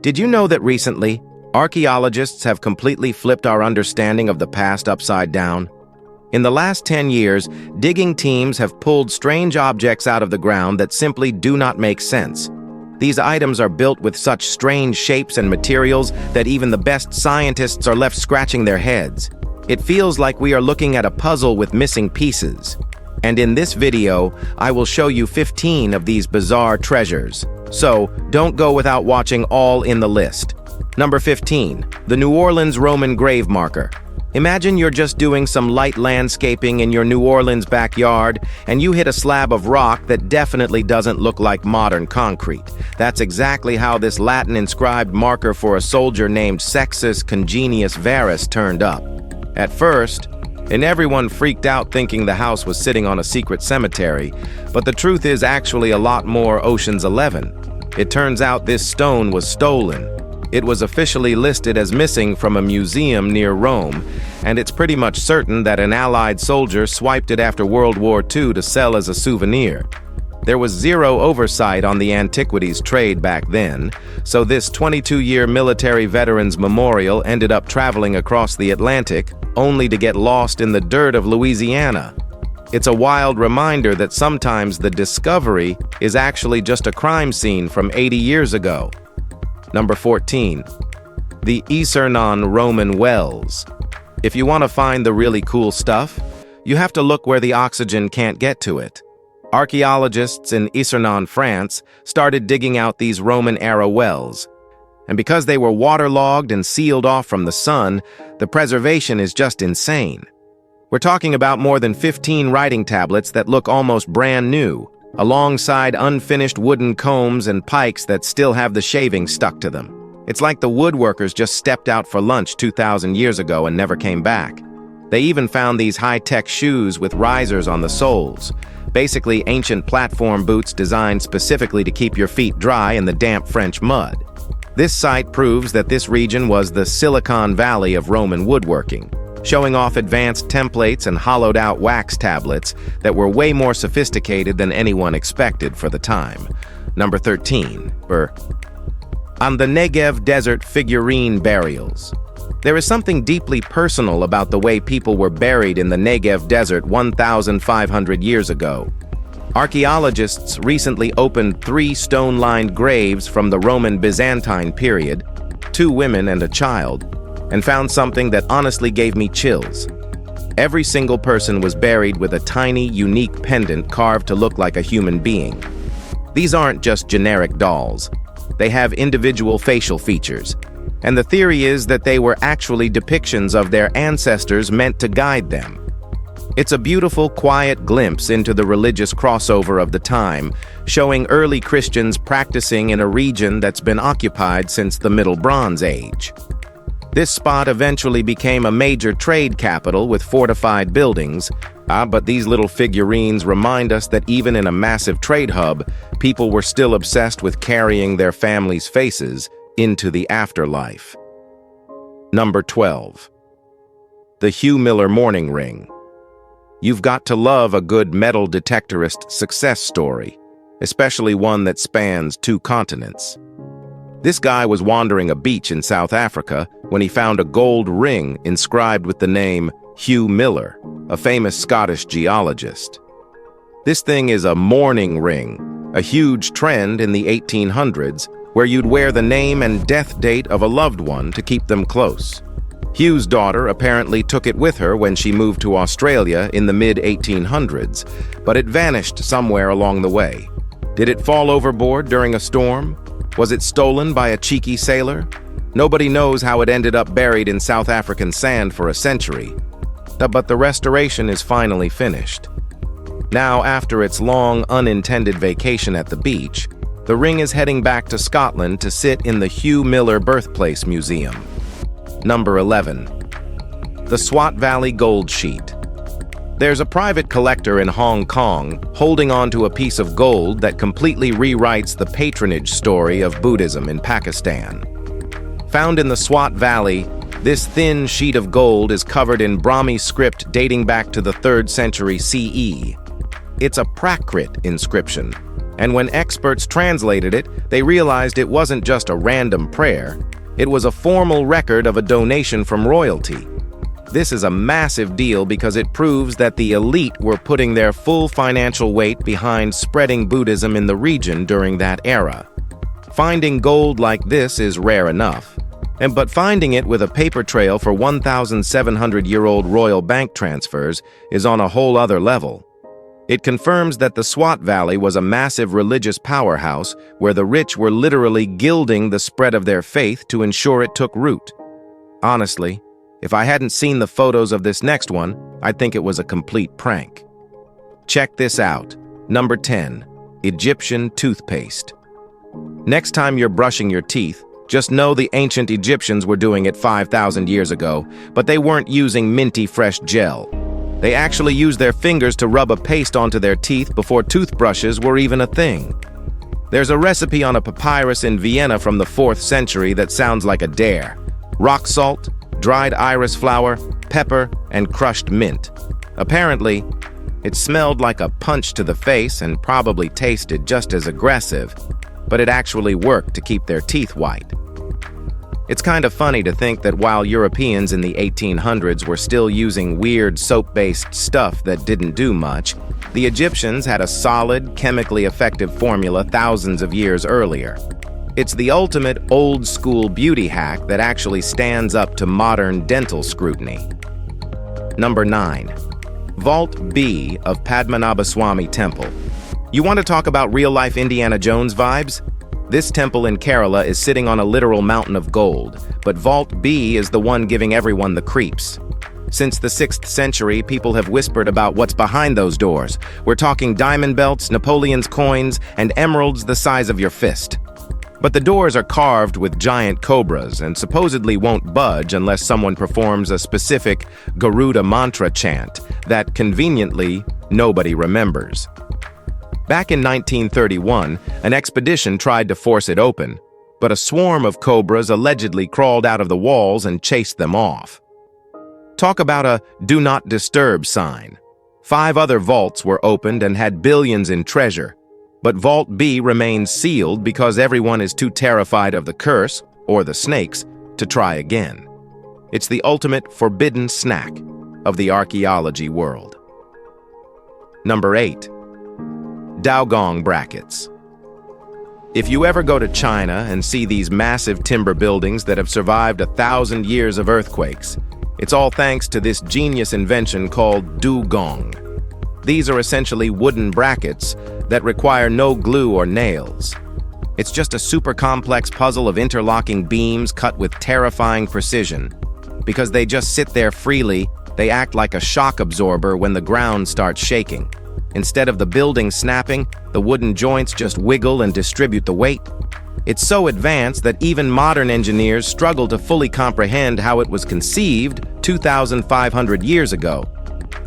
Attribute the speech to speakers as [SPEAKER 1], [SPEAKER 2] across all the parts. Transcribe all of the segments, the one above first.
[SPEAKER 1] Did you know that recently, archaeologists have completely flipped our understanding of the past upside down? In the last 10 years, digging teams have pulled strange objects out of the ground that simply do not make sense. These items are built with such strange shapes and materials that even the best scientists are left scratching their heads. It feels like we are looking at a puzzle with missing pieces. And in this video, I will show you 15 of these bizarre treasures. So, don't go without watching all in the list. Number 15, the New Orleans Roman grave marker. Imagine you're just doing some light landscaping in your New Orleans backyard, and you hit a slab of rock that definitely doesn't look like modern concrete. That's exactly how this Latin-inscribed marker for a soldier named Sextus Congenius Varus turned up. At first, and everyone freaked out thinking the house was sitting on a secret cemetery, but the truth is actually a lot more Ocean's 11. It turns out this stone was stolen. It was officially listed as missing from a museum near Rome, and it's pretty much certain that an Allied soldier swiped it after World War II to sell as a souvenir. There was zero oversight on the antiquities trade back then, so this 22-year military veterans memorial ended up traveling across the Atlantic, only to get lost in the dirt of Louisiana. It's a wild reminder that sometimes the discovery is actually just a crime scene from 80 years ago. Number 14, the Isernon Roman wells. If you want to find the really cool stuff, you have to look where the oxygen can't get to it. Archaeologists in Isernon, France, started digging out these Roman-era wells. And because they were waterlogged and sealed off from the sun, the preservation is just insane. We're talking about more than 15 writing tablets that look almost brand new, alongside unfinished wooden combs and pikes that still have the shavings stuck to them. It's like the woodworkers just stepped out for lunch 2,000 years ago and never came back. They even found these high-tech shoes with risers on the soles, basically ancient platform boots designed specifically to keep your feet dry in the damp French mud. This site proves that this region was the Silicon Valley of Roman woodworking, showing off advanced templates and hollowed-out wax tablets that were way more sophisticated than anyone expected for the time. Number 13, on the Negev Desert figurine burials. There is something deeply personal about the way people were buried in the Negev Desert 1,500 years ago. Archaeologists recently opened 3 stone-lined graves from the Roman-Byzantine period, 2 women and a child, and found something that honestly gave me chills. Every single person was buried with a tiny, unique pendant carved to look like a human being. These aren't just generic dolls. They have individual facial features, and the theory is that they were actually depictions of their ancestors meant to guide them. It's a beautiful, quiet glimpse into the religious crossover of the time, showing early Christians practicing in a region that's been occupied since the Middle Bronze Age. This spot eventually became a major trade capital with fortified buildings, but these little figurines remind us that even in a massive trade hub, people were still obsessed with carrying their families' faces into the afterlife. Number 12, the Hugh Miller mourning ring. You've got to love a good metal detectorist success story, especially one that spans 2 continents. This guy was wandering a beach in South Africa when he found a gold ring inscribed with the name Hugh Miller, a famous Scottish geologist. This thing is a mourning ring, a huge trend in the 1800s, where you'd wear the name and death date of a loved one to keep them close. Hugh's daughter apparently took it with her when she moved to Australia in the mid-1800s, but it vanished somewhere along the way. Did it fall overboard during a storm? Was it stolen by a cheeky sailor? Nobody knows how it ended up buried in South African sand for a century. But the restoration is finally finished. Now, after its long, unintended vacation at the beach, the ring is heading back to Scotland to sit in the Hugh Miller Birthplace Museum. Number 11, the Swat Valley Gold Sheet. There's a private collector in Hong Kong holding on to a piece of gold that completely rewrites the patronage story of Buddhism in Pakistan. Found in the Swat Valley, this thin sheet of gold is covered in Brahmi script dating back to the 3rd century CE. It's a Prakrit inscription, And when experts translated it, they realized it wasn't just a random prayer. It was a formal record of a donation from royalty. This is a massive deal because it proves that the elite were putting their full financial weight behind spreading Buddhism in the region during that era. Finding gold like this is rare enough, but finding it with a paper trail for 1,700-year-old royal bank transfers is on a whole other level. It confirms that the Swat Valley was a massive religious powerhouse where the rich were literally gilding the spread of their faith to ensure it took root. Honestly, if I hadn't seen the photos of this next one, I'd think it was a complete prank. Check this out. Number 10. Egyptian toothpaste. Next time you're brushing your teeth, just know the ancient Egyptians were doing it 5,000 years ago, but they weren't using minty fresh gel. They actually used their fingers to rub a paste onto their teeth before toothbrushes were even a thing. There's a recipe on a papyrus in Vienna from the 4th century that sounds like a dare. Rock salt, dried iris flower, pepper, and crushed mint. Apparently, it smelled like a punch to the face and probably tasted just as aggressive, but it actually worked to keep their teeth white. It's kind of funny to think that while Europeans in the 1800s were still using weird soap-based stuff that didn't do much, the Egyptians had a solid, chemically effective formula thousands of years earlier. It's the ultimate old-school beauty hack that actually stands up to modern dental scrutiny. Number 9. Vault B of Padmanabhaswamy Temple. You want to talk about real-life Indiana Jones vibes? This temple in Kerala is sitting on a literal mountain of gold, but Vault B is the one giving everyone the creeps. Since the 6th century, people have whispered about what's behind those doors. We're talking diamond belts, Napoleon's coins, and emeralds the size of your fist. But the doors are carved with giant cobras and supposedly won't budge unless someone performs a specific Garuda mantra chant that, conveniently, nobody remembers. Back in 1931, an expedition tried to force it open, but a swarm of cobras allegedly crawled out of the walls and chased them off. Talk about a "do not disturb" sign. 5 other vaults were opened and had billions in treasure, but Vault B remains sealed because everyone is too terrified of the curse, or the snakes, to try again. It's the ultimate forbidden snack of the archaeology world. Number 8. Daogong brackets. If you ever go to China and see these massive timber buildings that have survived 1,000 years of earthquakes, it's all thanks to this genius invention called Daogong. These are essentially wooden brackets that require no glue or nails. It's just a super complex puzzle of interlocking beams cut with terrifying precision. Because they just sit there freely, they act like a shock absorber when the ground starts shaking. Instead of the building snapping, the wooden joints just wiggle and distribute the weight. It's so advanced that even modern engineers struggle to fully comprehend how it was conceived 2,500 years ago.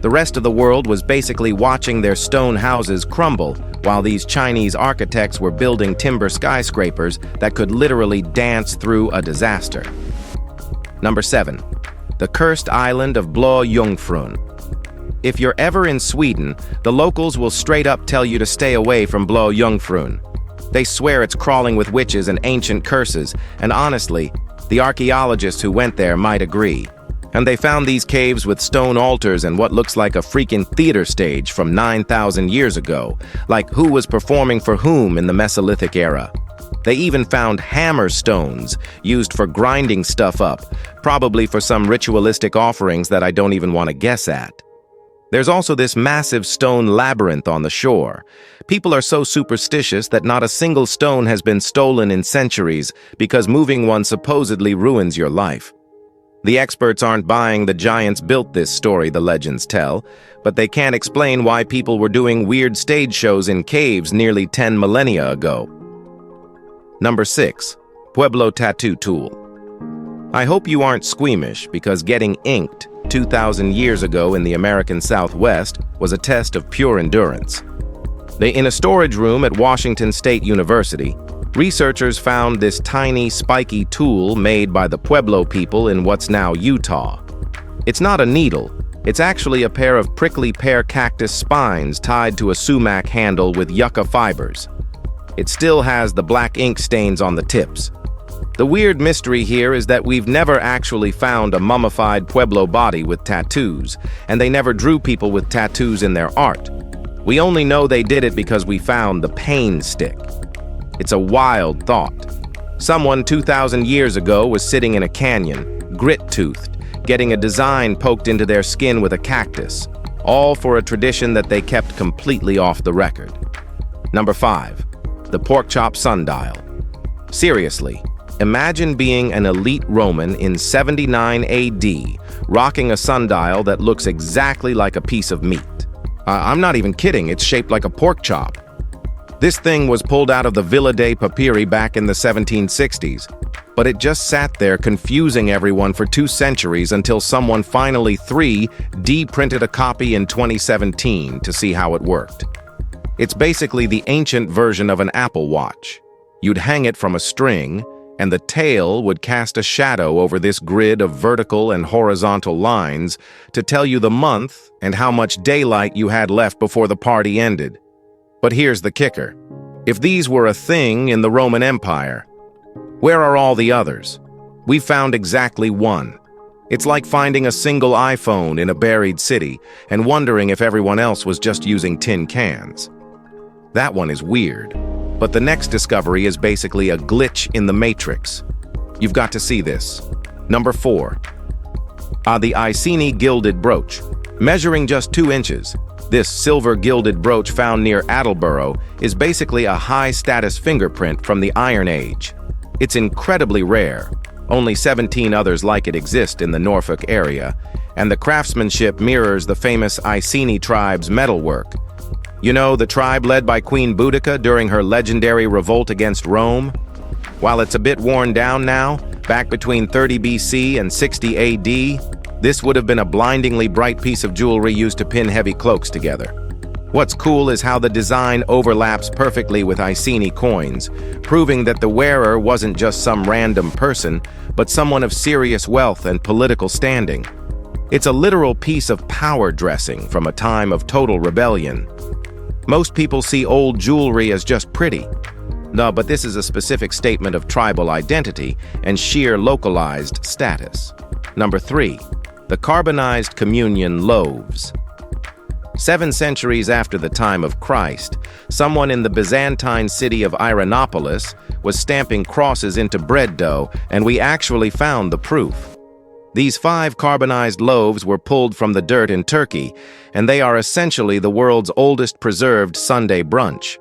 [SPEAKER 1] The rest of the world was basically watching their stone houses crumble while these Chinese architects were building timber skyscrapers that could literally dance through a disaster. Number 7. The cursed island of Blå Jungfrun. If you're ever in Sweden, the locals will straight up tell you to stay away from Blå Jungfrun. They swear it's crawling with witches and ancient curses, and honestly, the archaeologists who went there might agree. And they found these caves with stone altars and what looks like a freaking theater stage from 9,000 years ago, like who was performing for whom in the Mesolithic era. They even found hammer stones used for grinding stuff up, probably for some ritualistic offerings that I don't even want to guess at. There's also this massive stone labyrinth on the shore. People are so superstitious that not a single stone has been stolen in centuries because moving one supposedly ruins your life. The experts aren't buying the giants built this story, the legends tell, but they can't explain why people were doing weird stage shows in caves nearly 10 millennia ago. Number 6. Pueblo Tattoo Tool. I hope you aren't squeamish because getting inked 2,000 years ago in the American Southwest was a test of pure endurance. In a storage room at Washington State University, researchers found this tiny, spiky tool made by the Pueblo people in what's now Utah. It's not a needle. It's actually a pair of prickly pear cactus spines tied to a sumac handle with yucca fibers. It still has the black ink stains on the tips. The weird mystery here is that we've never actually found a mummified Pueblo body with tattoos, and they never drew people with tattoos in their art. We only know they did it because we found the pain stick. It's a wild thought. Someone 2,000 years ago was sitting in a canyon, grit-toothed, getting a design poked into their skin with a cactus, all for a tradition that they kept completely off the record. Number 5. The pork chop sundial. Seriously, imagine being an elite Roman in 79 AD, rocking a sundial that looks exactly like a piece of meat. I'm not even kidding, it's shaped like a pork chop. This thing was pulled out of the Villa dei Papyri back in the 1760s, but it just sat there confusing everyone for 2 centuries until someone finally 3D printed a copy in 2017 to see how it worked. It's basically the ancient version of an Apple Watch. You'd hang it from a string, and the tail would cast a shadow over this grid of vertical and horizontal lines to tell you the month and how much daylight you had left before the party ended. But here's the kicker. If these were a thing in the Roman Empire, where are all the others? We found exactly one. It's like finding a single iPhone in a buried city and wondering if everyone else was just using tin cans. That one is weird. But the next discovery is basically a glitch in the matrix. You've got to see this. Number 4. The Iceni gilded brooch. Measuring just 2 inches, this silver gilded brooch found near Attleboro is basically a high-status fingerprint from the Iron Age. It's incredibly rare. Only 17 others like it exist in the Norfolk area, and the craftsmanship mirrors the famous Iceni tribe's metalwork. You know, the tribe led by Queen Boudica during her legendary revolt against Rome? While it's a bit worn down now, back between 30 BC and 60 AD, this would have been a blindingly bright piece of jewelry used to pin heavy cloaks together. What's cool is how the design overlaps perfectly with Iceni coins, proving that the wearer wasn't just some random person, but someone of serious wealth and political standing. It's a literal piece of power dressing from a time of total rebellion. Most people see old jewelry as just pretty. No, but this is a specific statement of tribal identity and sheer localized status. Number 3. The carbonized communion loaves. 7 centuries after the time of Christ, someone in the Byzantine city of Ironopolis was stamping crosses into bread dough, and we actually found the proof. These 5 carbonized loaves were pulled from the dirt in Turkey, and they are essentially the world's oldest preserved Sunday brunch.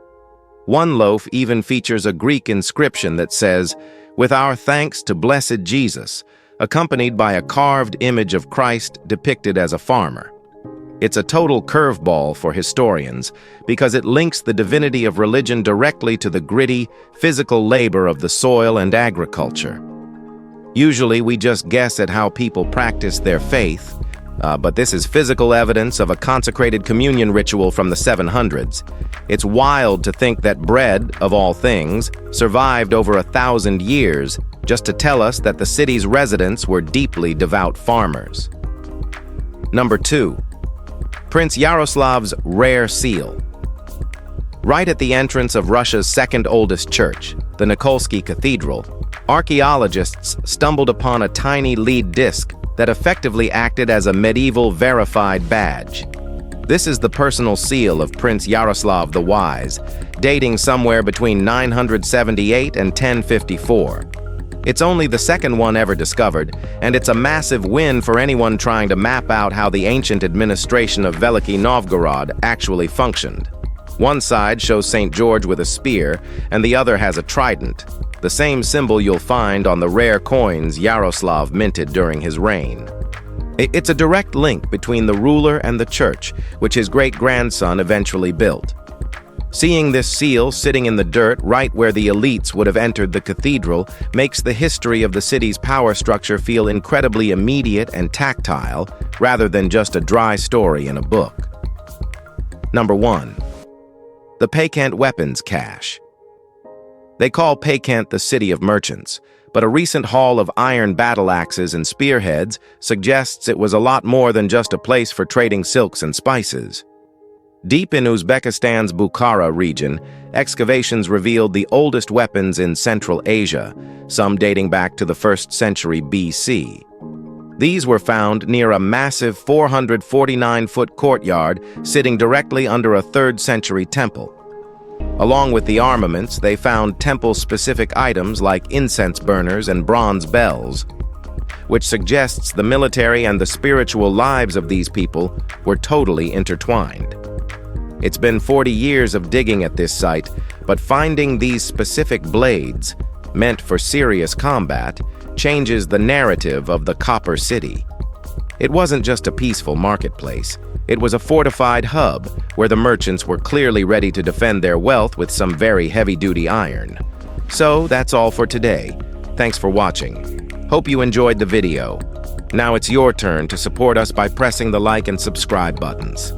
[SPEAKER 1] One loaf even features a Greek inscription that says, "With our thanks to blessed Jesus," accompanied by a carved image of Christ depicted as a farmer. It's a total curveball for historians because it links the divinity of religion directly to the gritty, physical labor of the soil and agriculture. Usually we just guess at how people practice their faith, but this is physical evidence of a consecrated communion ritual from the 700s. It's wild to think that bread, of all things, survived over 1,000 years just to tell us that the city's residents were deeply devout farmers. Number 2. Prince Yaroslav's rare seal. Right at the entrance of Russia's second oldest church, the Nikolsky Cathedral, archaeologists stumbled upon a tiny lead disc that effectively acted as a medieval verified badge. This is the personal seal of Prince Yaroslav the Wise, dating somewhere between 978 and 1054. It's only the second one ever discovered, and it's a massive win for anyone trying to map out how the ancient administration of Veliki Novgorod actually functioned. One side shows St. George with a spear, and the other has a trident, the same symbol you'll find on the rare coins Yaroslav minted during his reign. It's a direct link between the ruler and the church, which his great-grandson eventually built. Seeing this seal sitting in the dirt right where the elites would have entered the cathedral makes the history of the city's power structure feel incredibly immediate and tactile, rather than just a dry story in a book. Number 1. The Paykant weapons cache. They call Paykant the city of merchants, but a recent haul of iron battle axes and spearheads suggests it was a lot more than just a place for trading silks and spices. Deep in Uzbekistan's Bukhara region, excavations revealed the oldest weapons in Central Asia, some dating back to the 1st century BC. These were found near a massive 449-foot courtyard sitting directly under a 3rd century temple. Along with the armaments, they found temple-specific items like incense burners and bronze bells, which suggests the military and the spiritual lives of these people were totally intertwined. It's been 40 years of digging at this site, but finding these specific blades, meant for serious combat, changes the narrative of the Copper City. It wasn't just a peaceful marketplace. It was a fortified hub where the merchants were clearly ready to defend their wealth with some very heavy-duty iron. So that's all for today. Thanks for watching. Hope you enjoyed the video. Now it's your turn to support us by pressing the like and subscribe buttons.